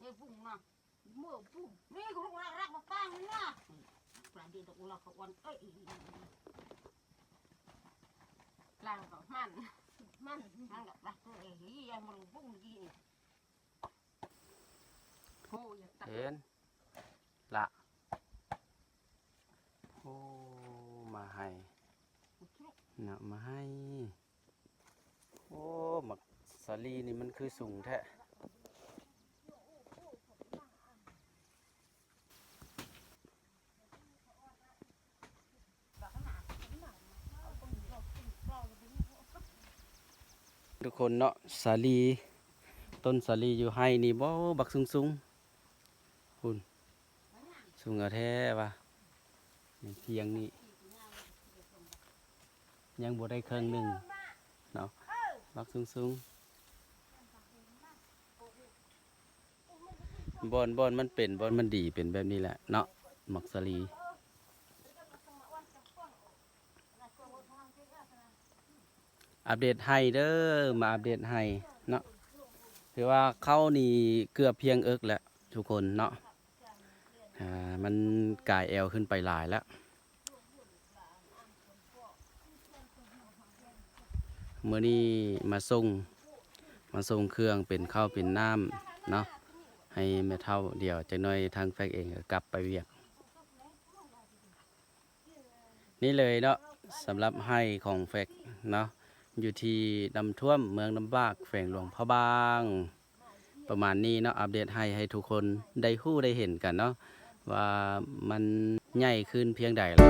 นี่ปุ่งนะเมื่อปุ่งนี่กูรู้รักมาป้างนี่นะปลาดีตะกุลาขวันเอ้ยลางกับมันกับรักตัวเองยังมันปุ่งกี่โอ้ยเห็นละโอ้มาให้นะมาให้โอ้หมักสาลีนี่มันคือสูงแท้ทุกคนเนาะสาลีต้นสาลีอยู่ให้นี่บ่บักสูงคุณสูงเอาแท้ว่ะเพียงนี่ยังบ่ได้เครื่องหนึ่งเนาะบักสูงบอนมันเป็นบอนมันดีเป็นแบบนี้แหละเนาะหมักสาลีอัปเดตให้เด้อมาอัปเดตให้เนาะถือว่าเข้านี่เกือบเพียงเอิกแล้วทุกคนเนาะมันกายแอวขึ้นไปหลายแล้วเมื่อนี้มาส่งเครื่องเป็นข้าวเป็นน้ำเนาะให้แม่เท่าเดี๋ยวจะน้อยทางแฟกเองกลับไปเวียกนี่เลยเนาะสำหรับให้ของแฟกเนาะอยู่ที่น้ำท่วมเมืองลำบากแฝงหลวงพระบางประมาณนี้เนาะอัปเดตให้ทุกคนได้ฮู้ได้เห็นกันเนาะว่ามันใหญ่ขึ้นเพียงใดแล้ว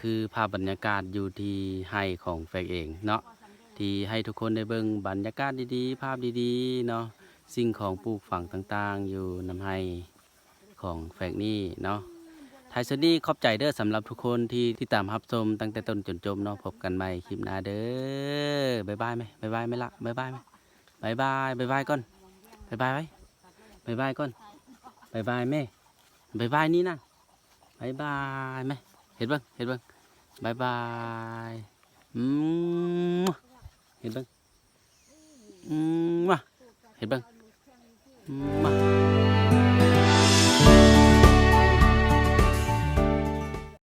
คือภาพบรรยากาศอยู่ที่ให้ของแฟกเองเนาะที่ให้ทุกคนได้เบิ่งบรรยากาศดีๆภาพดีๆเนาะสิ่งของปลูกฝังต่างๆอยู่น้ำให้ของแฟกนี่เนาะท้ายสุดนี้ขอบใจเด้อสำหรับทุกคนที่ตามรับชมตั้งแต่ต้นจนจบเนาะพบกันใหม่คลิปหน้าเด้อบ๊ายบายไหมบ๊ายบายไหมล่ะบ๊ายบายไหมบ๊ายบายบ๊ายบายก่อนบ๊ายบายไว้บ๊ายบายก่อนบ๊ายบายแม่บ๊ายบายนี่นะบ๊ายบายไหมเห็นบ้างบายบายเห็นบ้างเห็นบ้าง